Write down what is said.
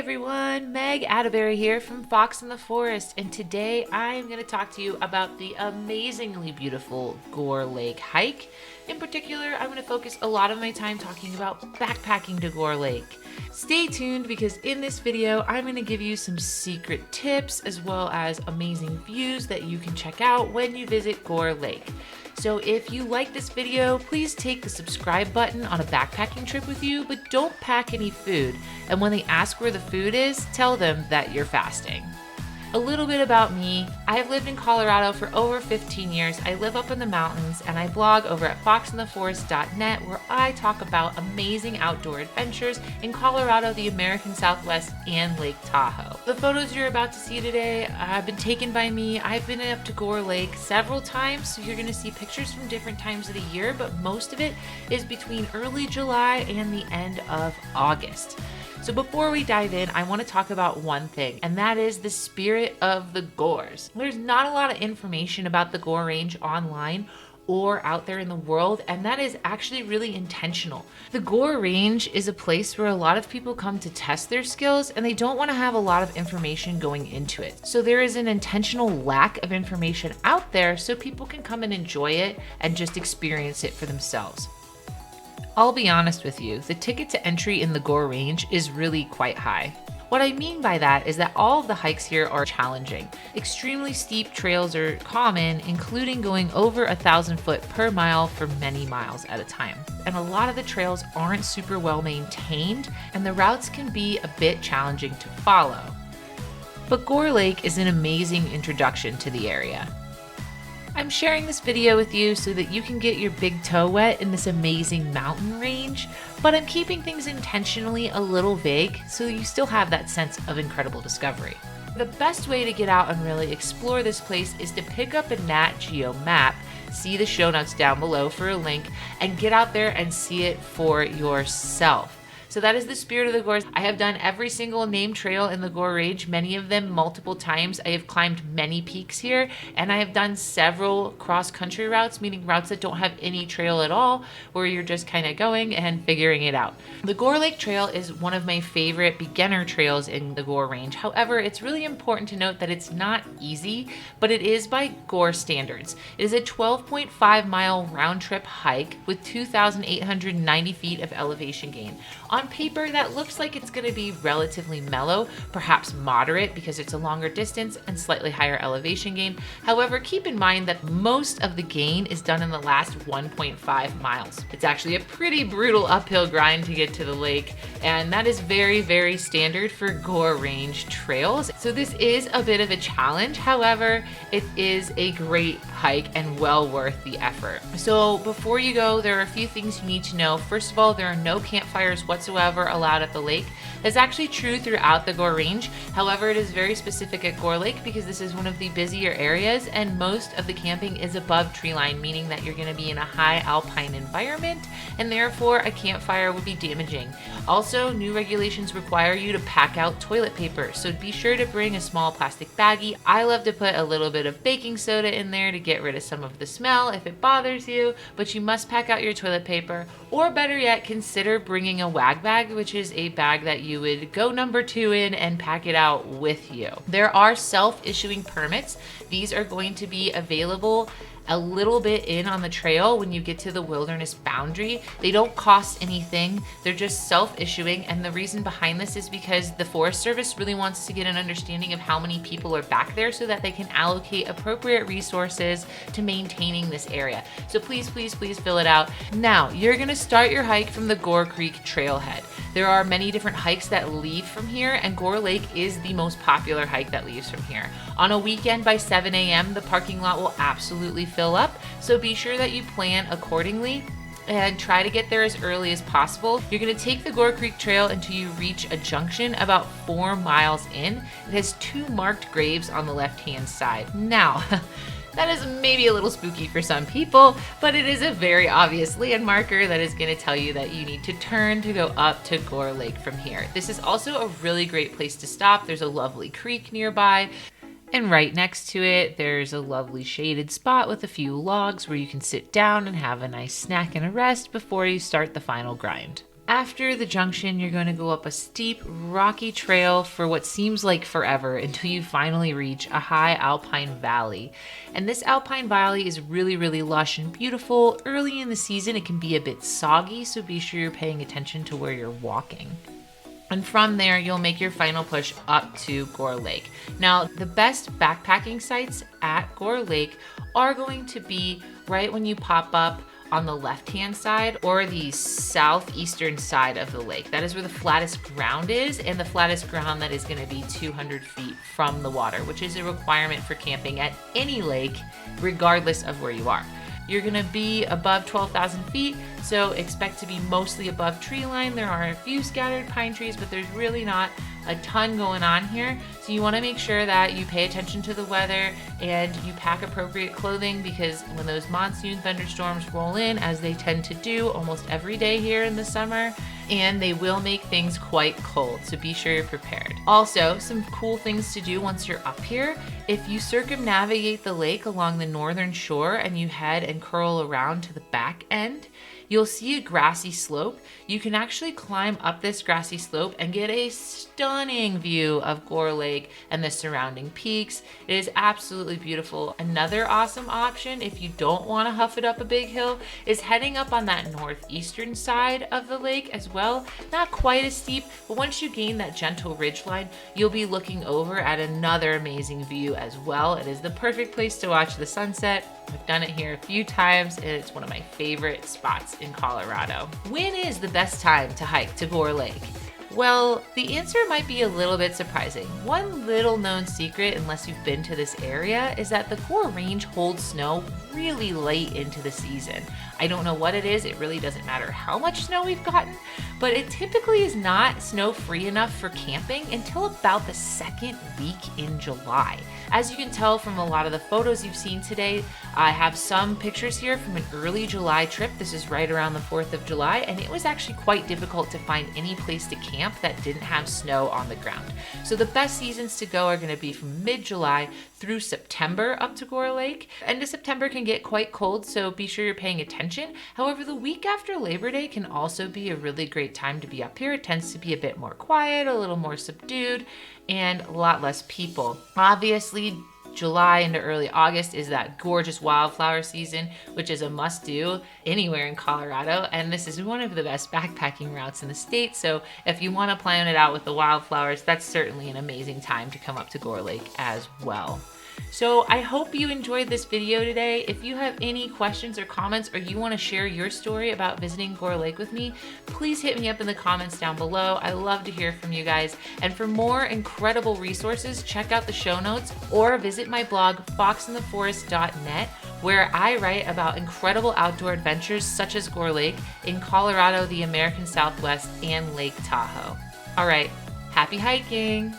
everyone, Meg Atterbury here from Fox in the Forest, and today I'm going to talk to you about the amazingly beautiful Gore Lake hike. In particular, I'm going to focus a lot of my time talking about backpacking to Gore Lake. Stay tuned because in this video, I'm going to give you some secret tips as well as amazing views that you can check out when you visit Gore Lake. So if you like this video, please take the subscribe button on a backpacking trip with you, but don't pack any food. And when they ask where the food is, tell them that you're fasting. A little bit about me. I have lived in Colorado for over 15 years. I live up in the mountains and I blog over at foxintheforest.net where I talk about amazing outdoor adventures in Colorado, the American Southwest, and Lake Tahoe. The photos you're about to see today have been taken by me. I've been up to Gore Lake several times, so you're going to see pictures from different times of the year, but most of it is between early July and the end of August. So before we dive in, I want to talk about one thing, and that is the spirit of the Gores. There's not a lot of information about the Gore Range online or out there in the world, and that is actually really intentional. The Gore Range is a place where a lot of people come to test their skills, and they don't want to have a lot of information going into it. So there is an intentional lack of information out there so people can come and enjoy it and just experience it for themselves. I'll be honest with you, the ticket to entry in the Gore Range is really quite high. What I mean by that is that all of the hikes here are challenging. Extremely steep trails are common, including going over 1,000 foot per mile for many miles at a time. And a lot of the trails aren't super well maintained, and the routes can be a bit challenging to follow. But Gore Lake is an amazing introduction to the area. I'm sharing this video with you so that you can get your big toe wet in this amazing mountain range, but I'm keeping things intentionally a little vague so you still have that sense of incredible discovery. The best way to get out and really explore this place is to pick up a Nat Geo map, see the show notes down below for a link, and get out there and see it for yourself. So that is the spirit of the Gores. I have done every single named trail in the Gore Range, many of them multiple times. I have climbed many peaks here, and I have done several cross-country routes, meaning routes that don't have any trail at all, where you're just kind of going and figuring it out. The Gore Lake Trail is one of my favorite beginner trails in the Gore Range. However, it's really important to note that it's not easy, but it is by Gore standards. It is a 12.5 mile round trip hike with 2,890 feet of elevation gain. On paper, that looks like it's going to be relatively mellow, perhaps moderate because it's a longer distance and slightly higher elevation gain. However, keep in mind that most of the gain is done in the last 1.5 miles. It's actually a pretty brutal uphill grind to get to the lake, and that is very, very standard for Gore Range trails. So this is a bit of a challenge. However, it is a great hike and well worth the effort. So before you go, there are a few things you need to know. First of all, there are no campfires whatsoever allowed at the lake. That's actually true throughout the Gore Range. However, it is very specific at Gore Lake because this is one of the busier areas and most of the camping is above tree line, meaning that you're going to be in a high alpine environment and therefore a campfire would be damaging. Also, new regulations require you to pack out toilet paper, so be sure to bring a small plastic baggie. I love to put a little bit of baking soda in there to get rid of some of the smell if it bothers you, but you must pack out your toilet paper, or better yet, consider bringing a wag bag, which is a bag that you would go number 2 in and pack it out with you. There are self-issuing permits. These are going to be available a little bit in on the trail when you get to the wilderness boundary. They don't cost anything. They're just self-issuing, and the reason behind this is because the Forest Service really wants to get an understanding of how many people are back there so that they can allocate appropriate resources to maintaining this area. So please, please, please fill it out. Now, you're gonna start your hike from the Gore Creek trailhead. There are many different hikes that leave from here, and Gore Lake is the most popular hike that leaves from here. On a weekend by 7 a.m., the parking lot will absolutely fill up, so be sure that you plan accordingly and try to get there as early as possible. You're going to take the Gore Creek Trail until you reach a junction about 4 miles in. It has 2 marked graves on the left-hand side. Now, that is maybe a little spooky for some people, but it is a very obvious landmarker that is going to tell you that you need to turn to go up to Gore Lake from here. This is also a really great place to stop. There's a lovely creek nearby. And right next to it, there's a lovely shaded spot with a few logs where you can sit down and have a nice snack and a rest before you start the final grind. After the junction, you're going to go up a steep, rocky trail for what seems like forever until you finally reach a high alpine valley. And this alpine valley is really, really lush and beautiful. Early in the season, it can be a bit soggy, so be sure you're paying attention to where you're walking. And from there, you'll make your final push up to Gore Lake. Now, the best backpacking sites at Gore Lake are going to be right when you pop up on the left-hand side or the southeastern side of the lake. That is where the flattest ground is, and the flattest ground that is going to be 200 feet from the water, which is a requirement for camping at any lake, regardless of where you are. You're gonna be above 12,000 feet, so expect to be mostly above tree line. There are a few scattered pine trees, but there's really not a ton going on here. So you wanna make sure that you pay attention to the weather and you pack appropriate clothing, because when those monsoon thunderstorms roll in, as they tend to do almost every day here in the summer, and they will make things quite cold, so be sure you're prepared. Also, some cool things to do once you're up here. If you circumnavigate the lake along the northern shore and you head and curl around to the back end, you'll see a grassy slope. You can actually climb up this grassy slope and get a stunning view of Gore Lake and the surrounding peaks. It is absolutely beautiful. Another awesome option, if you don't want to huff it up a big hill, is heading up on that northeastern side of the lake as well. Not quite as steep, but once you gain that gentle ridgeline, you'll be looking over at another amazing view as well. It is the perfect place to watch the sunset. I've done it here a few times, and it's one of my favorite spots in Colorado. When is the best time to hike to Gore Lake? Well, the answer might be a little bit surprising. One little known secret, unless you've been to this area, is that the Gore Range holds snow really late into the season. I don't know what it is. It really doesn't matter how much snow we've gotten, but it typically is not snow-free enough for camping until about the second week in July. As you can tell from a lot of the photos you've seen today, I have some pictures here from an early July trip. This is right around the 4th of July, and it was actually quite difficult to find any place to camp that didn't have snow on the ground. So the best seasons to go are going to be from mid-July through September up to Gore Lake. End of September can get quite cold, so be sure you're paying attention. However, the week after Labor Day can also be a really great time to be up here. It tends to be a bit more quiet, a little more subdued, and a lot less people. Obviously, July into early August is that gorgeous wildflower season, which is a must-do anywhere in Colorado, and this is one of the best backpacking routes in the state, so if you want to plan it out with the wildflowers, that's certainly an amazing time to come up to Gore Lake as well. So I hope you enjoyed this video today. If you have any questions or comments, or you want to share your story about visiting Gore Lake with me, please hit me up in the comments down below. I love to hear from you guys. And for more incredible resources, check out the show notes or visit my blog, foxintheforest.net, where I write about incredible outdoor adventures such as Gore Lake in Colorado, the American Southwest, and Lake Tahoe. All right, happy hiking!